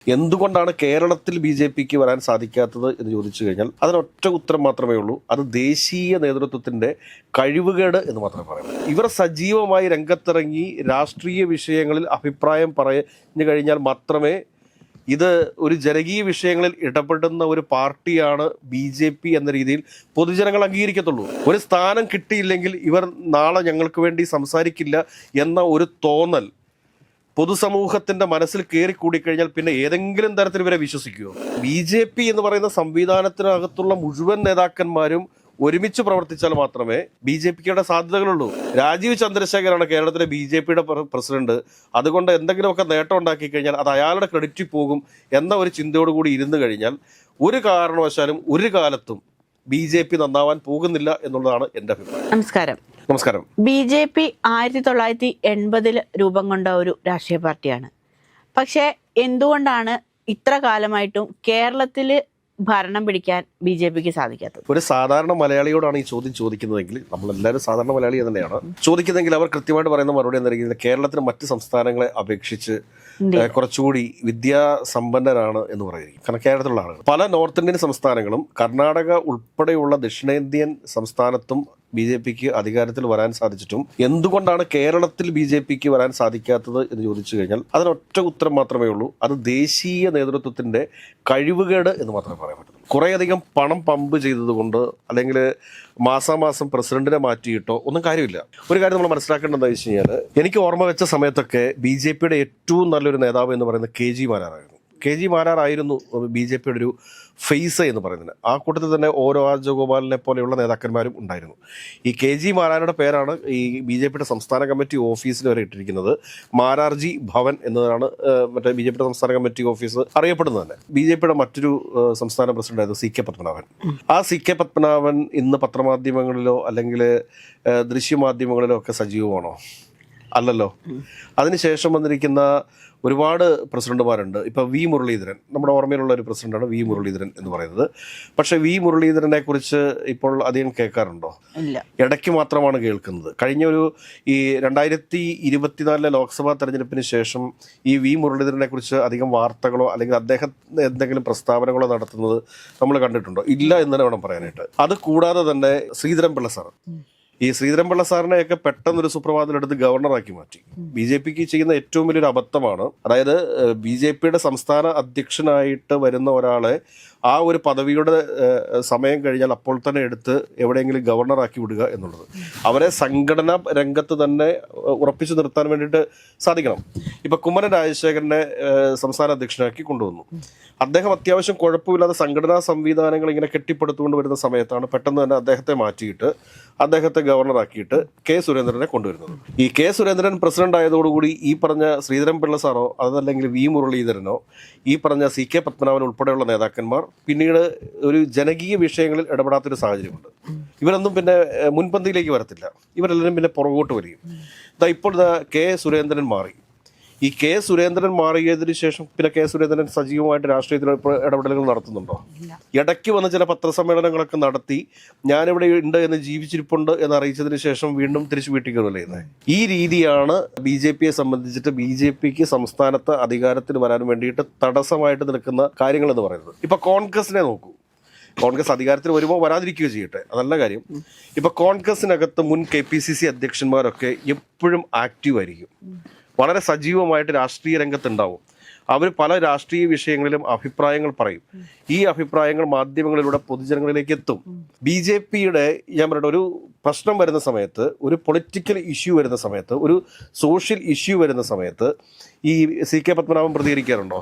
എന്തുകൊണ്ടാണ് കേരളത്തിൽ B J പിക്ക് വരാൻ സാധിക്കാത്തത് എന്ന് ചോദിച്ചു കഴിഞ്ഞാൽ അതിനൊറ്റ ഉത്തരം മാത്രമേ ഉള്ളൂ. അത് ദേശീയ നേതൃത്വത്തിന്റെ കഴിവുകേട് എന്ന് മാത്രമേ പറയാം. ഇവർ സജീവമായി രംഗത്തിറങ്ങി രാഷ്ട്രീയ വിഷയങ്ങളിൽ അഭിപ്രായം പറഞ്ഞു കഴിഞ്ഞാൽ മാത്രമേ ഇത് ഒരു ജനകീയ വിഷയങ്ങളിൽ ഇടപെടുന്ന ഒരു പാർട്ടിയാണ് ബി ജെ പി എന്ന രീതിയിൽ പൊതുജനങ്ങൾ അംഗീകരിക്കത്തുള്ളൂ. ഒരു സ്ഥാനം കിട്ടിയില്ലെങ്കിൽ ഇവർ നാളെ ഞങ്ങൾക്ക് വേണ്ടി സംസാരിക്കില്ല എന്ന ഒരു തോന്നൽ പൊതുസമൂഹത്തിന്റെ മനസ്സിൽ കയറി കൂടിക്കഴിഞ്ഞാൽ പിന്നെ ഏതെങ്കിലും തരത്തിൽ ഇവരെ വിശ്വസിക്കുമോ? ബി ജെ പി എന്ന് പറയുന്ന സംവിധാനത്തിനകത്തുള്ള മുഴുവൻ നേതാക്കന്മാരും ഒരുമിച്ച് പ്രവർത്തിച്ചാൽ മാത്രമേ ബി ജെ പിയുടെ സാധ്യതകളുള്ളൂ. രാജീവ് ചന്ദ്രശേഖരാണ് കേരളത്തിലെ ബി ജെ പിയുടെ പ്രസിഡന്റ്. അതുകൊണ്ട് എന്തെങ്കിലുമൊക്കെ നേട്ടം ഉണ്ടാക്കി കഴിഞ്ഞാൽ അത് അയാളുടെ ക്രെഡിറ്റിൽ പോകും എന്ന ഒരു ചിന്തയോടുകൂടി ഇരുന്ന് കഴിഞ്ഞാൽ ഒരു കാരണവശാലും ഒരു കാലത്തും ബി ജെ പി നന്നാവാൻ പോകുന്നില്ല എന്നുള്ളതാണ് എൻ്റെ അഭിപ്രായം. നമസ്കാരം. നമസ്കാരം. ബി ജെ പി 1980 രൂപം കൊണ്ട ഒരു രാഷ്ട്രീയ പാർട്ടിയാണ്. പക്ഷെ എന്തുകൊണ്ടാണ് ഇത്ര കാലമായിട്ടും കേരളത്തില് ഭരണം പിടിക്കാൻ ബി ജെ പിക്ക് സാധിക്കാത്തത്? ഒരു സാധാരണ മലയാളിയോടാണ് ഈ ചോദ്യം ചോദിക്കുന്നതെങ്കിൽ, നമ്മളെല്ലാവരും സാധാരണ മലയാളി തന്നെയാണ് ചോദിക്കുന്നതെങ്കിൽ, അവർ കൃത്യമായിട്ട് പറയുന്ന മറുപടി എന്തായിരിക്കും? കേരളത്തിന് മറ്റ് സംസ്ഥാനങ്ങളെ അപേക്ഷിച്ച് കുറച്ചുകൂടി വിദ്യാസമ്പന്നരാണ് എന്ന് പറയുന്നത്. കാരണം കേരളത്തിലുള്ള ആളുകൾ പല നോർത്ത് ഇന്ത്യൻ സംസ്ഥാനങ്ങളും കർണാടക ഉൾപ്പെടെയുള്ള ദക്ഷിണേന്ത്യൻ സംസ്ഥാനത്തും ബി ജെ പിക്ക് അധികാരത്തിൽ വരാൻ സാധിച്ചിട്ടും എന്തുകൊണ്ടാണ് കേരളത്തിൽ ബി ജെ പിക്ക് വരാൻ സാധിക്കാത്തത് എന്ന് ചോദിച്ചു കഴിഞ്ഞാൽ അതിനൊറ്റ ഉത്തരം മാത്രമേ ഉള്ളൂ. അത് ദേശീയ നേതൃത്വത്തിന്റെ കഴിവുകേട് എന്ന് മാത്രമേ പറയാൻ പറ്റുള്ളൂ. കുറേയധികം പണം പമ്പ് ചെയ്തതുകൊണ്ട് അല്ലെങ്കിൽ മാസാമാസം പ്രസിഡന്റിനെ മാറ്റിയിട്ടോ ഒന്നും കാര്യമില്ല. ഒരു കാര്യം നമ്മൾ മനസ്സിലാക്കേണ്ടത് എന്താ വെച്ച് കഴിഞ്ഞാൽ, എനിക്ക് ഓർമ്മ വെച്ച സമയത്തൊക്കെ ബി ജെ പിയുടെ ഏറ്റവും നല്ലൊരു നേതാവ് എന്ന് പറയുന്നത് കെ ജി മാരാറായിരുന്നു. കെ ജി മാരാറായിരുന്നു ബി ജെ പിയുടെ ഒരു ഫേസ് എന്ന് പറയുന്നത്. ആ കൂട്ടത്തിൽ തന്നെ ഓരോ രാജഗോപാലിനെ പോലെയുള്ള നേതാക്കന്മാരും ഉണ്ടായിരുന്നു. ഈ കെ ജി മാരാരുടെ പേരാണ് ഈ ബി ജെ പിയുടെ സംസ്ഥാന കമ്മിറ്റി ഓഫീസിൽ വരെ ഇട്ടിരിക്കുന്നത്. മാരാർജി ഭവൻ എന്നതാണ് മറ്റേ ബി ജെ പിയുടെ സംസ്ഥാന കമ്മിറ്റി ഓഫീസ് അറിയപ്പെടുന്നത് തന്നെ. ബി ജെ പിയുടെ മറ്റൊരു സംസ്ഥാന പ്രസിഡന്റ് ആയിരുന്നു സി കെ പത്മനാഭൻ. ആ സി കെ പത്മനാഭൻ ഇന്ന് പത്രമാധ്യമങ്ങളിലോ അല്ലെങ്കിൽ ദൃശ്യമാധ്യമങ്ങളിലോ ഒക്കെ സജീവമാണോ? അല്ലല്ലോ. അതിനുശേഷം വന്നിരിക്കുന്ന ഒരുപാട് പ്രസിഡന്റുമാരുണ്ട്. ഇപ്പം വി മുരളീധരൻ നമ്മുടെ ഓർമ്മയിലുള്ള ഒരു പ്രസിഡന്റാണ് വി മുരളീധരൻ എന്ന് പറയുന്നത്. പക്ഷെ വി മുരളീധരനെ കുറിച്ച് ഇപ്പോൾ അധികം കേൾക്കാറുണ്ടോ? ഇടയ്ക്ക് മാത്രമാണ് കേൾക്കുന്നത്. കഴിഞ്ഞ ഈ 2024 ലോക്സഭാ തെരഞ്ഞെടുപ്പിന് ശേഷം ഈ വി മുരളീധരനെ കുറിച്ച് അധികം വാർത്തകളോ അല്ലെങ്കിൽ അദ്ദേഹം എന്തെങ്കിലും പ്രസ്താവനകളോ നടത്തുന്നത് നമ്മൾ കണ്ടിട്ടുണ്ടോ? ഇല്ല എന്ന് തന്നെ വേണം പറയാനായിട്ട്. അത് കൂടാതെ തന്നെ ശ്രീധരൻപിള്ള സാർ, ഈ ശ്രീധരൻപിള്ള സാറിനെയൊക്കെ പെട്ടെന്നൊരു സുപ്രഭാതത്തിലെടുത്ത് ഗവർണറാക്കി മാറ്റി. ബി ജെ പിക്ക് ചെയ്യുന്ന ഏറ്റവും വലിയൊരു അബദ്ധമാണ്. അതായത് ബി ജെ പിയുടെ സംസ്ഥാന അധ്യക്ഷനായിട്ട് വരുന്ന ഒരാളെ ആ ഒരു പദവിയുടെ സമയം കഴിഞ്ഞാൽ അപ്പോൾ തന്നെ എടുത്ത് എവിടെയെങ്കിലും ഗവർണറാക്കി വിടുക എന്നുള്ളത്. അവരെ സംഘടനാ രംഗത്ത് തന്നെ ഉറപ്പിച്ചു നിർത്താൻ വേണ്ടിയിട്ട് സാധിക്കണം. ഇപ്പൊ കുമ്മനം രാജശേഖരനെ സംസ്ഥാന അധ്യക്ഷനാക്കി കൊണ്ടുവന്നു. അദ്ദേഹം അത്യാവശ്യം കുഴപ്പമില്ലാതെ സംഘടനാ സംവിധാനങ്ങൾ ഇങ്ങനെ കെട്ടിപ്പടുത്തുകൊണ്ട് വരുന്ന സമയത്താണ് പെട്ടെന്ന് തന്നെ അദ്ദേഹത്തെ മാറ്റിയിട്ട് അദ്ദേഹത്തെ ഗവർണറാക്കിയിട്ട് കെ സുരേന്ദ്രനെ കൊണ്ടുവരുന്നത്. ഈ കെ സുരേന്ദ്രൻ പ്രസിഡന്റ് ആയതോടുകൂടി ഈ പറഞ്ഞ ശ്രീധരൻപിള്ള സാറോ അതല്ലെങ്കിൽ വി മുരളീധരനോ ഈ പറഞ്ഞ സി കെ പത്മനാഭൻ ഉൾപ്പെടെയുള്ള നേതാക്കന്മാർ പിന്നീട് ഒരു ജനകീയ വിഷയങ്ങളിൽ ഇടപെടാത്തൊരു സാഹചര്യമുണ്ട്. ഇവരൊന്നും പിന്നെ മുൻപന്തിയിലേക്ക് വരത്തില്ല. ഇവരെല്ലാവരും പിന്നെ പുറകോട്ട് വരികയും. ഇപ്പോൾ കെ സുരേന്ദ്രൻ മാറി. ഈ കെ സുരേന്ദ്രൻ മാറിയതിനു ശേഷം പിന്നെ കെ സുരേന്ദ്രൻ സജീവമായിട്ട് രാഷ്ട്രീയത്തിൽ ഇടപെടലുകൾ നടത്തുന്നുണ്ടോ? ഇടയ്ക്ക് വന്ന് ചില പത്രസമ്മേളനങ്ങളൊക്കെ നടത്തി ഞാനിവിടെ ഉണ്ട് എന്ന് ജീവിച്ചിരിപ്പുണ്ട് എന്ന് അറിയിച്ചതിന് ശേഷം വീണ്ടും തിരിച്ചു വീട്ടിൽ കയറുകയല്ലേ ചെയ്യുന്നത്. ഈ രീതിയാണ് ബി ജെ പിയെ സംബന്ധിച്ചിട്ട് ബി ജെ പിക്ക് സംസ്ഥാനത്ത് അധികാരത്തിൽ വരാൻ വേണ്ടിയിട്ട് തടസ്സമായിട്ട് നിൽക്കുന്ന കാര്യങ്ങൾ എന്ന് പറയുന്നത്. ഇപ്പൊ കോൺഗ്രസിനെ നോക്കൂ. കോൺഗ്രസ് അധികാരത്തിൽ വരുമ്പോൾ വരാതിരിക്കുകയോ ചെയ്യട്ടെ, അതല്ല കാര്യം. ഇപ്പൊ കോൺഗ്രസിനകത്ത് മുൻ KPCC അധ്യക്ഷന്മാരൊക്കെ എപ്പോഴും ആക്റ്റീവ് ആയിരിക്കും, വളരെ സജീവമായിട്ട് രാഷ്ട്രീയ രംഗത്തുണ്ടാവും. അവർ പല രാഷ്ട്രീയ വിഷയങ്ങളിലും അഭിപ്രായങ്ങൾ പറയും. ഈ അഭിപ്രായങ്ങൾ മാധ്യമങ്ങളിലൂടെ പൊതുജനങ്ങളിലേക്ക് എത്തും. ബി ജെ പിയുടെ ഞാൻ പറയുന്ന ഒരു പ്രശ്നം വരുന്ന സമയത്ത്, ഒരു പൊളിറ്റിക്കൽ ഇഷ്യൂ വരുന്ന സമയത്ത്, ഒരു സോഷ്യൽ ഇഷ്യൂ വരുന്ന സമയത്ത് ഈ സി കെ പത്മനാഭൻ പ്രതികരിക്കാറുണ്ടോ?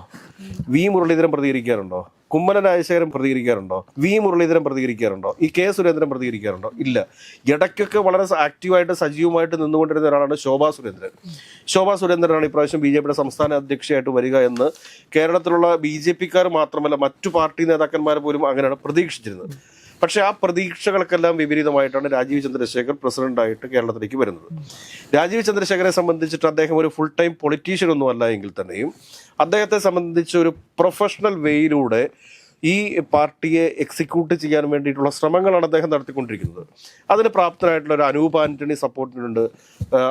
വി മുരളീധരൻ പ്രതികരിക്കാറുണ്ടോ? കുമ്മനം രാജശേഖരൻ പ്രതികരിക്കാറുണ്ടോ? വി മുരളീധരൻ പ്രതികരിക്കാറുണ്ടോ? ഈ കെ സുരേന്ദ്രൻ പ്രതികരിക്കാറുണ്ടോ? ഇല്ല. ഇടയ്ക്കൊക്കെ വളരെ ആക്റ്റീവായിട്ട് സജീവമായിട്ട് നിന്നുകൊണ്ടിരുന്ന ഒരാളാണ് ശോഭാ സുരേന്ദ്രൻ. ശോഭാ സുരേന്ദ്രനാണ് ഇപ്രാവശ്യം ബി ജെ പിയുടെ സംസ്ഥാന അധ്യക്ഷയായിട്ട് വരിക എന്ന് കേരളത്തിലുള്ള ബി ജെ പിക്കാർ മാത്രമല്ല മറ്റു പാർട്ടി നേതാക്കന്മാർ പോലും അങ്ങനെയാണ് പ്രതീക്ഷിച്ചിരുന്നത്. പക്ഷേ ആ പ്രതീക്ഷകൾക്കെല്ലാം വിപരീതമായിട്ടാണ് രാജീവ് ചന്ദ്രശേഖർ പ്രസിഡന്റായിട്ട് കേരളത്തിലേക്ക് വരുന്നത്. രാജീവ് ചന്ദ്രശേഖരെ സംബന്ധിച്ചിട്ട് അദ്ദേഹം ഒരു ഫുൾ ടൈം പൊളിറ്റീഷ്യൻ ഒന്നും അല്ല എങ്കിൽ തന്നെയും അദ്ദേഹത്തെ സംബന്ധിച്ച് ഒരു പ്രൊഫഷണൽ വേയിലൂടെ ഈ പാർട്ടിയെ എക്സിക്യൂട്ട് ചെയ്യാൻ വേണ്ടിയിട്ടുള്ള ശ്രമങ്ങളാണ് അദ്ദേഹം നടത്തിക്കൊണ്ടിരിക്കുന്നത്. അതിന് പ്രാപ്തനായിട്ടുള്ള ഒരു അനൂപ് ആന്റണി സപ്പോർട്ടിനുണ്ട്.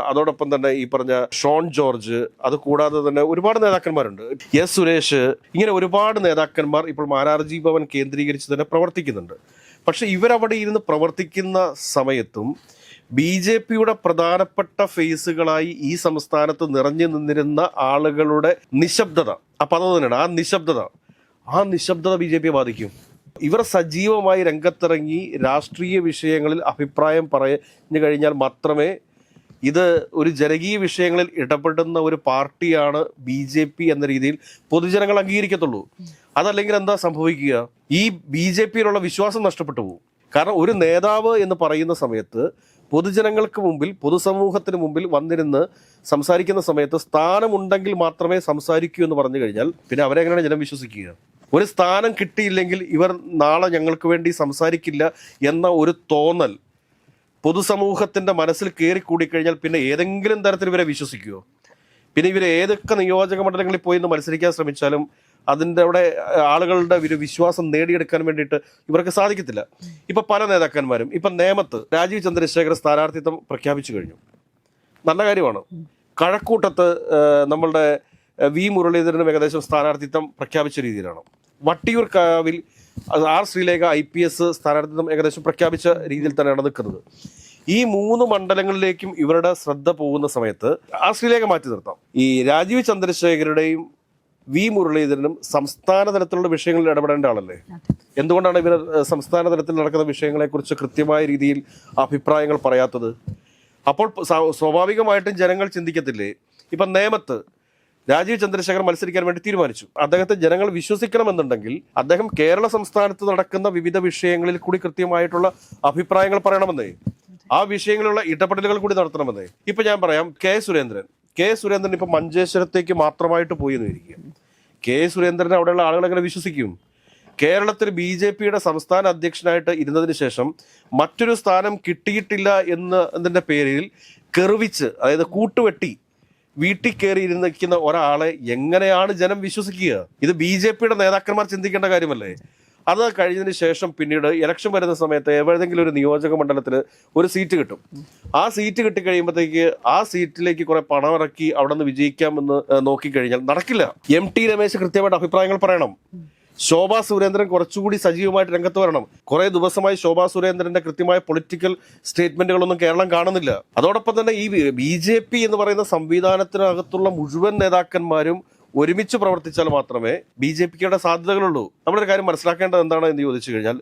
അതോടൊപ്പം തന്നെ ഈ പറഞ്ഞ ഷോൺ ജോർജ്, അത് കൂടാതെ തന്നെ ഒരുപാട് നേതാക്കന്മാരുണ്ട്. എസ് സുരേഷ്, ഇങ്ങനെ ഒരുപാട് നേതാക്കന്മാർ ഇപ്പോൾ മാരാർജി ഭവൻ കേന്ദ്രീകരിച്ച് തന്നെ പ്രവർത്തിക്കുന്നുണ്ട്. പക്ഷെ ഇവരവിടെ ഇരുന്ന് പ്രവർത്തിക്കുന്ന സമയത്തും BJPയുടെ പ്രധാനപ്പെട്ട ഫേസുകളായി ഈ സംസ്ഥാനത്ത് നിറഞ്ഞു നിന്നിരുന്ന ആളുകളുടെ നിശബ്ദത, ആ പദം തന്നെയാണ് ആ നിശബ്ദത BJPയെ ബാധിക്കും. ഇവർ സജീവമായി രംഗത്തിറങ്ങി രാഷ്ട്രീയ വിഷയങ്ങളിൽ അഭിപ്രായം പറഞ്ഞു കഴിഞ്ഞാൽ മാത്രമേ ഇത് ഒരു ജനകീയ വിഷയങ്ങളിൽ ഇടപെടുന്ന ഒരു പാർട്ടിയാണ് BJP എന്ന രീതിയിൽ പൊതുജനങ്ങൾ അംഗീകരിക്കത്തുള്ളൂ. അതല്ലെങ്കിൽ എന്താ സംഭവിക്കുക? ഈ BJPയിലുള്ള വിശ്വാസം നഷ്ടപ്പെട്ടു പോകും. കാരണം ഒരു നേതാവ് എന്ന് പറയുന്ന സമയത്ത് പൊതുജനങ്ങൾക്ക് മുമ്പിൽ, പൊതുസമൂഹത്തിന് മുമ്പിൽ വന്നിരുന്ന് സംസാരിക്കുന്ന സമയത്ത് സ്ഥാനമുണ്ടെങ്കിൽ മാത്രമേ സംസാരിക്കൂ എന്ന് പറഞ്ഞു കഴിഞ്ഞാൽ പിന്നെ അവരെ എങ്ങനെയാണ് ജനം വിശ്വസിക്കുക? ഒരു സ്ഥാനം കിട്ടിയില്ലെങ്കിൽ ഇവർ നാളെ ഞങ്ങൾക്ക് വേണ്ടി സംസാരിക്കില്ല എന്ന ഒരു തോന്നൽ പൊതുസമൂഹത്തിന്റെ മനസ്സിൽ കയറി കൂടിക്കഴിഞ്ഞാൽ പിന്നെ ഏതെങ്കിലും തരത്തിൽ ഇവരെ വിശ്വസിക്കുമോ? പിന്നെ ഇവർ ഏതൊക്കെ നിയോജക മണ്ഡലങ്ങളിൽ പോയി നിന്ന് മത്സരിക്കാൻ ശ്രമിച്ചാലും അതിൻ്റെ അവിടെ ആളുകളുടെ ഒരു വിശ്വാസം നേടിയെടുക്കാൻ വേണ്ടിയിട്ട് ഇവർക്ക് സാധിക്കത്തില്ല. ഇപ്പൊ പല നേതാക്കന്മാരും ഇപ്പൊ നേമത്ത് രാജീവ് ചന്ദ്രശേഖർ സ്ഥാനാർത്ഥിത്വം പ്രഖ്യാപിച്ചു കഴിഞ്ഞു. നല്ല കാര്യമാണ്. കഴക്കൂട്ടത്ത് നമ്മളുടെ വി മുരളീധരനും ഏകദേശം സ്ഥാനാർത്ഥിത്വം പ്രഖ്യാപിച്ച രീതിയിലാണ്. വട്ടിയൂർക്കാവിൽ ആർ ശ്രീലേഖ IPS സ്ഥാനാർത്ഥിത്വം ഏകദേശം പ്രഖ്യാപിച്ച രീതിയിൽ തന്നെയാണ് നിൽക്കുന്നത്. ഈ 3 മണ്ഡലങ്ങളിലേക്കും ഇവരുടെ ശ്രദ്ധ പോകുന്ന സമയത്ത് ആർ ശ്രീലേഖ മാറ്റി നിർത്താം. ഈ രാജീവ് ചന്ദ്രശേഖരുടെയും വി മുരളീധരനും സംസ്ഥാന തലത്തിലുള്ള വിഷയങ്ങളിൽ ഇടപെടേണ്ട ആളല്ലേ? എന്തുകൊണ്ടാണ് ഇവർ സംസ്ഥാന തലത്തിൽ നടക്കുന്ന വിഷയങ്ങളെക്കുറിച്ച് കൃത്യമായ രീതിയിൽ അഭിപ്രായങ്ങൾ പറയാത്തത്? അപ്പോൾ സ്വാഭാവികമായിട്ടും ജനങ്ങൾ ചിന്തിക്കത്തില്ലേ? ഇപ്പം നേമത്ത് രാജീവ് ചന്ദ്രശേഖർ മത്സരിക്കാൻ വേണ്ടി തീരുമാനിച്ചു. അദ്ദേഹത്തെ ജനങ്ങൾ വിശ്വസിക്കണമെന്നുണ്ടെങ്കിൽ അദ്ദേഹം കേരള സംസ്ഥാനത്ത് നടക്കുന്ന വിവിധ വിഷയങ്ങളിൽ കൂടി കൃത്യമായിട്ടുള്ള അഭിപ്രായങ്ങൾ പറയണമെന്നേ, ആ വിഷയങ്ങളിലുള്ള ഇടപെടലുകൾ കൂടി നടത്തണമെന്നേ. ഇപ്പൊ ഞാൻ പറയാം, കെ സുരേന്ദ്രൻ ഇപ്പൊ മഞ്ചേശ്വരത്തേക്ക് മാത്രമായിട്ട് പോയി എന്നിരിക്കുക. സുരേന്ദ്രൻ അവിടെയുള്ള ആളുകൾ എങ്ങനെ വിശ്വസിക്കും? കേരളത്തിൽ BJPയുടെ സംസ്ഥാന അധ്യക്ഷനായിട്ട് ഇരുന്നതിന് ശേഷം മറ്റൊരു സ്ഥാനം കിട്ടിയിട്ടില്ല എന്നതിന്റെ പേരിൽ കെറുവിച്ച്, അതായത് കൂട്ടുവെട്ടി വീട്ടിൽ കയറി ഇരുന്നിരിക്കുന്ന ഒരാളെ എങ്ങനെയാണ് ജനം വിശ്വസിക്കുക? ഇത് BJPയുടെ നേതാക്കന്മാർ ചിന്തിക്കേണ്ട കാര്യമല്ലേ? അത് കഴിഞ്ഞതിന് ശേഷം പിന്നീട് ഇലക്ഷൻ വരുന്ന സമയത്ത് ഏതെങ്കിലും ഒരു നിയോജക മണ്ഡലത്തിൽ ഒരു സീറ്റ് കിട്ടും. ആ സീറ്റ് കിട്ടിക്കഴിയുമ്പോഴത്തേക്ക് ആ സീറ്റിലേക്ക് കുറെ പണം ഇറക്കി അവിടെ നിന്ന് വിജയിക്കാമെന്ന് നോക്കിക്കഴിഞ്ഞാൽ നടക്കില്ല. MT രമേശ് കൃത്യമായിട്ട് അഭിപ്രായങ്ങൾ പറയണം. ശോഭാ സുരേന്ദ്രൻ കുറച്ചുകൂടി സജീവമായിട്ട് രംഗത്ത് വരണം. കുറെ ദിവസമായി ശോഭാ സുരേന്ദ്രന്റെ കൃത്യമായ പൊളിറ്റിക്കൽ സ്റ്റേറ്റ്മെന്റുകളൊന്നും കേരളം കാണുന്നില്ല. അതോടൊപ്പം തന്നെ ഈ BJP എന്ന് പറയുന്ന സംവിധാനത്തിനകത്തുള്ള മുഴുവൻ നേതാക്കന്മാരും ഒരുമിച്ച് പ്രവർത്തിച്ചാൽ മാത്രമേ BJPയുടെ സാധ്യതകളുള്ളൂ. നമ്മളൊരു കാര്യം മനസ്സിലാക്കേണ്ടത് എന്താണ് എന്ന് ചോദിച്ചു കഴിഞ്ഞാൽ,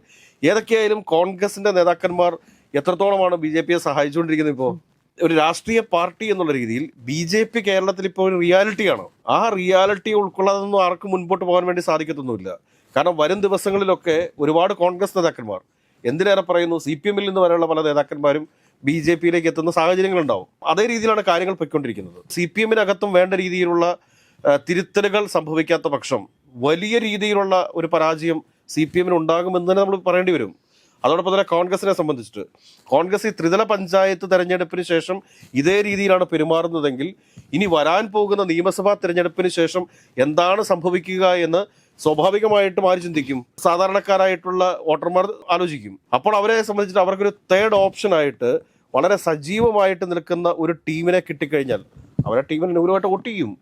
ഏതൊക്കെയായാലും കോൺഗ്രസിന്റെ നേതാക്കന്മാർ എത്രത്തോളമാണ് BJPയെ സഹായിച്ചുകൊണ്ടിരിക്കുന്നത്? ഇപ്പോൾ ഒരു രാഷ്ട്രീയ പാർട്ടി എന്നുള്ള രീതിയിൽ BJP കേരളത്തിൽ ഇപ്പോൾ ഒരു റിയാലിറ്റിയാണ്. ആ റിയാലിറ്റി ഉൾക്കൊള്ളാതൊന്നും ആർക്കും മുൻപോട്ട് പോകാൻ വേണ്ടി സാധിക്കത്തൊന്നുമില്ല. കാരണം വരും ദിവസങ്ങളിലൊക്കെ ഒരുപാട് കോൺഗ്രസ് നേതാക്കന്മാർ, എന്തിനേറെ പറയുന്നു CPMൽ നിന്ന് വരെയുള്ള പല നേതാക്കന്മാരും BJPയിലേക്ക് എത്തുന്ന സാഹചര്യങ്ങളുണ്ടാവും. അതേ രീതിയിലാണ് കാര്യങ്ങൾ പൊയ്ക്കൊണ്ടിരിക്കുന്നത്. CPMനകത്തും വേണ്ട രീതിയിലുള്ള തിരുത്തലുകൾ സംഭവിക്കാത്ത പക്ഷം വലിയ രീതിയിലുള്ള ഒരു പരാജയം CPMന് ഉണ്ടാകുമെന്ന് തന്നെ നമ്മൾ പറയേണ്ടി വരും. അതോടൊപ്പം തന്നെ കോൺഗ്രസിനെ സംബന്ധിച്ചിട്ട് കോൺഗ്രസ് ഈ ത്രിതല പഞ്ചായത്ത് തെരഞ്ഞെടുപ്പിന് ശേഷം ഇതേ രീതിയിലാണ് പെരുമാറുന്നതെങ്കിൽ ഇനി വരാൻ പോകുന്ന നിയമസഭാ തെരഞ്ഞെടുപ്പിന് ശേഷം എന്താണ് സംഭവിക്കുക എന്ന് സ്വാഭാവികമായിട്ടും ആര് ചിന്തിക്കും? സാധാരണക്കാരായിട്ടുള്ള വോട്ടർമാർ ആലോചിക്കും. അപ്പോൾ അവരെ സംബന്ധിച്ചിട്ട് അവർക്കൊരു തേർഡ് ഓപ്ഷനായിട്ട് വളരെ സജീവമായിട്ട് നിൽക്കുന്ന ഒരു ടീമിനെ കിട്ടിക്കഴിഞ്ഞാൽ അവരെ ടീമിനെ നൂറുമായിട്ട് വോട്ട് ചെയ്യും.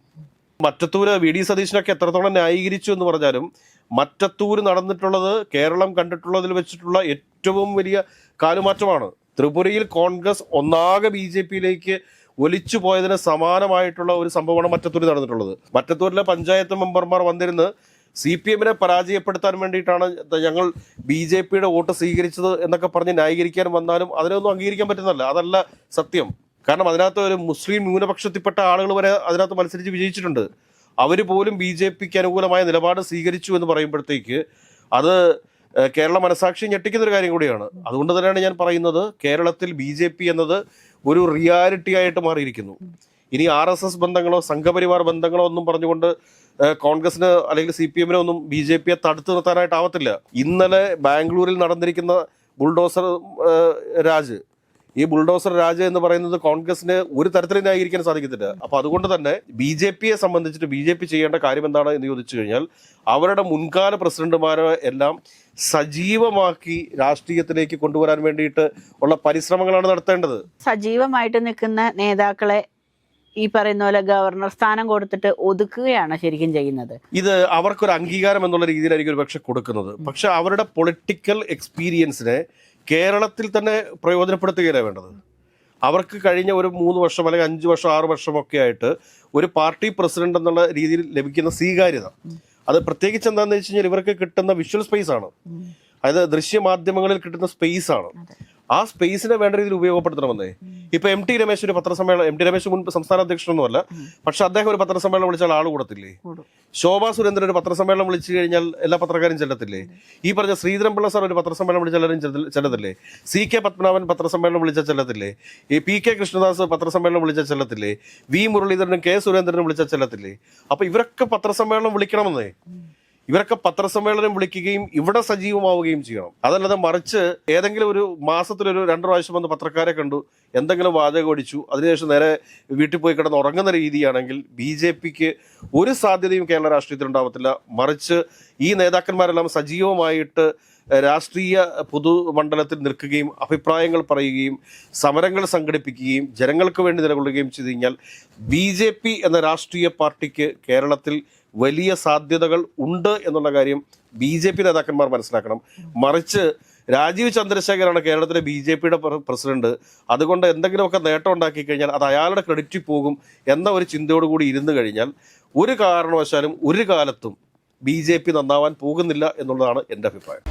മറ്റത്തൂര് VD സതീശനൊക്കെ എത്രത്തോളം ന്യായീകരിച്ചു എന്ന് പറഞ്ഞാലും മറ്റത്തൂര് നടന്നിട്ടുള്ളത് കേരളം കണ്ടിട്ടുള്ളതിൽ വെച്ചിട്ടുള്ള ഏറ്റവും വലിയ കാലുമാറ്റമാണ്. ത്രിപുരയിൽ കോൺഗ്രസ് ഒന്നാകെ BJPയിലേക്ക് ഒലിച്ചു പോയതിന് സമാനമായിട്ടുള്ള ഒരു സംഭവമാണ് മറ്റത്തൂരിൽ നടന്നിട്ടുള്ളത്. മറ്റത്തൂരിലെ പഞ്ചായത്ത് മെമ്പർമാർ വന്നിരുന്ന് CPMനെ പരാജയപ്പെടുത്താൻ വേണ്ടിയിട്ടാണ് ഞങ്ങൾ BJPയുടെ വോട്ട് സ്വീകരിച്ചത് എന്നൊക്കെ പറഞ്ഞ് ന്യായീകരിക്കാൻ വന്നാലും അതിനൊന്നും അംഗീകരിക്കാൻ പറ്റുന്നല്ല. അതല്ല സത്യം. കാരണം അതിനകത്ത് ഒരു മുസ്ലിം ന്യൂനപക്ഷത്തിൽപ്പെട്ട ആളുകൾ വരെ അതിനകത്ത് മത്സരിച്ച് വിജയിച്ചിട്ടുണ്ട്. അവർ പോലും BJPക്ക് അനുകൂലമായ നിലപാട് സ്വീകരിച്ചു എന്ന് പറയുമ്പോഴത്തേക്ക് അത് കേരള മനസാക്ഷി ഞെട്ടിക്കുന്ന ഒരു കാര്യം കൂടിയാണ്. അതുകൊണ്ട് തന്നെയാണ് ഞാൻ പറയുന്നത്, കേരളത്തിൽ BJP എന്നത് ഒരു റിയാലിറ്റി ആയിട്ട് മാറിയിരിക്കുന്നു. ഇനി RSS ബന്ധങ്ങളോ സംഘപരിവാർ ബന്ധങ്ങളോ ഒന്നും പറഞ്ഞുകൊണ്ട് കോൺഗ്രസിന് അല്ലെങ്കിൽ CPMനെ ഒന്നും BJPയെ തടുത്തു നിർത്താനായിട്ടാവത്തില്ല. ഇന്നലെ ബാംഗ്ലൂരിൽ നടന്നിരിക്കുന്ന ബുൾഡോസർ രാജ് ഈ ബുൾഡോസർ രാജ എന്ന് പറയുന്നത് കോൺഗ്രസിന് ഒരു തരത്തിലും ന്യായീകരിക്കാൻ സാധിക്കത്തില്ല. അപ്പൊ അതുകൊണ്ട് തന്നെ BJPയെ സംബന്ധിച്ചിട്ട് BJP ചെയ്യേണ്ട കാര്യം എന്താണ് എന്ന് ചോദിച്ചു കഴിഞ്ഞാൽ അവരുടെ മുൻകാല പ്രസിഡന്റുമാരെ എല്ലാം സജീവമാക്കി രാഷ്ട്രീയത്തിലേക്ക് കൊണ്ടുവരാൻ വേണ്ടിയിട്ട് ഉള്ള പരിശ്രമങ്ങളാണ് നടത്തേണ്ടത്. സജീവമായിട്ട് നിൽക്കുന്ന നേതാക്കളെ ഈ പറയുന്ന പോലെ ഗവർണർ സ്ഥാനം കൊടുത്തിട്ട് ഒതുക്കുകയാണ് ശരിക്കും ചെയ്യുന്നത്. ഇത് അവർക്കൊരു അംഗീകാരം എന്നുള്ള രീതിയിലായിരിക്കും ഒരു പക്ഷെ കൊടുക്കുന്നത്. പക്ഷെ അവരുടെ പൊളിറ്റിക്കൽ എക്സ്പീരിയൻസിനെ കേരളത്തിൽ തന്നെ പ്രയോജനപ്പെടുത്തുകയാണ് വേണ്ടത്. അവർക്ക് കഴിഞ്ഞ ഒരു 3 വർഷം അല്ലെങ്കിൽ 5 വർഷം 6 വർഷമൊക്കെ ആയിട്ട് ഒരു പാർട്ടി പ്രസിഡന്റ് എന്നുള്ള രീതിയിൽ ലഭിക്കുന്ന സ്വീകാര്യത, അത് പ്രത്യേകിച്ച് എന്താണെന്ന് വെച്ച് കഴിഞ്ഞാൽ ഇവർക്ക് കിട്ടുന്ന വിഷ്വൽ സ്പേസ് ആണ്, അതായത് ദൃശ്യമാധ്യമങ്ങളിൽ കിട്ടുന്ന സ്പേസ് ആണ്. ആ സ്പേസിനെ വേണ്ട രീതിയിൽ ഉപയോഗപ്പെടുത്തണമെന്നേ. ഇപ്പൊ MT രമേശ് ഒരു പത്രസമ്മേളനം, MT രമേശ് മുൻ സംസ്ഥാന അധ്യക്ഷനൊന്നുമല്ല, പക്ഷെ അദ്ദേഹം ഒരു പത്രസമ്മേളനം വിളിച്ചാൽ ആൾ കൂടത്തില്ലേ? ശോഭാ സുരേന്ദ്രൻ ഒരു പത്രസമ്മേളനം വിളിച്ചു കഴിഞ്ഞാൽ എല്ലാ പത്രക്കാരും ചെല്ലത്തില്ലേ? ഈ പറഞ്ഞ ശ്രീധരൻപിള്ള സാർ ഒരു പത്രസമ്മേളനം വിളിച്ചാൽ എല്ലാവരും ചെല്ലത്തില്ലേ? CK പത്മനാഭൻ പത്രസമ്മേളനം വിളിച്ചാൽ ചെല്ലത്തില്ലേ? ഈ PK കൃഷ്ണദാസ് പത്രസമ്മേളനം വിളിച്ചാൽ ചെല്ലത്തില്ലേ? V മുരളീധരനും K സുരേന്ദ്രനും വിളിച്ചാൽ ചെല്ലത്തില്ലേ? അപ്പൊ ഇവരൊക്കെ പത്രസമ്മേളനം വിളിക്കണമെന്നേ. ഇവരൊക്കെ പത്രസമ്മേളനം വിളിക്കുകയും ഇവിടെ സജീവമാവുകയും ചെയ്യണം. അതല്ലാതെ മറിച്ച് ഏതെങ്കിലും ഒരു മാസത്തിലൊരു 2 പ്രാവശ്യം വന്ന് പത്രക്കാരെ കണ്ടു, എന്തെങ്കിലും വാചകം അടിച്ചു, അതിനുശേഷം നേരെ വീട്ടിൽ പോയി കിടന്ന് ഉറങ്ങുന്ന രീതിയാണെങ്കിൽ BJPക്ക് ഒരു സാധ്യതയും കേരള രാഷ്ട്രീയത്തിൽ ഉണ്ടാവത്തില്ല. മറിച്ച് ഈ നേതാക്കന്മാരെല്ലാം സജീവമായിട്ട് രാഷ്ട്രീയ പൊതുമണ്ഡലത്തിൽ നിൽക്കുകയും അഭിപ്രായങ്ങൾ പറയുകയും സമരങ്ങൾ സംഘടിപ്പിക്കുകയും ജനങ്ങൾക്ക് വേണ്ടി നിലകൊള്ളുകയും ചെയ്തു കഴിഞ്ഞാൽ BJP എന്ന രാഷ്ട്രീയ പാർട്ടിക്ക് കേരളത്തിൽ വലിയ സാധ്യതകൾ ഉണ്ട് എന്നുള്ള കാര്യം BJP നേതാക്കന്മാർ മനസ്സിലാക്കണം. മറിച്ച് രാജീവ് ചന്ദ്രശേഖരാണ് കേരളത്തിലെ BJPയുടെ പ്രസിഡന്റ്, അതുകൊണ്ട് എന്തെങ്കിലുമൊക്കെ നേട്ടം ഉണ്ടാക്കി കഴിഞ്ഞാൽ അത് അയാളുടെ ക്രെഡിറ്റിൽ പോകും എന്ന ഒരു ചിന്തയോടുകൂടി ഇരുന്ന് കഴിഞ്ഞാൽ ഒരു കാരണവശാലും ഒരു കാലത്തും BJP നന്നാവാൻ പോകുന്നില്ല എന്നുള്ളതാണ് എൻ്റെ അഭിപ്രായം.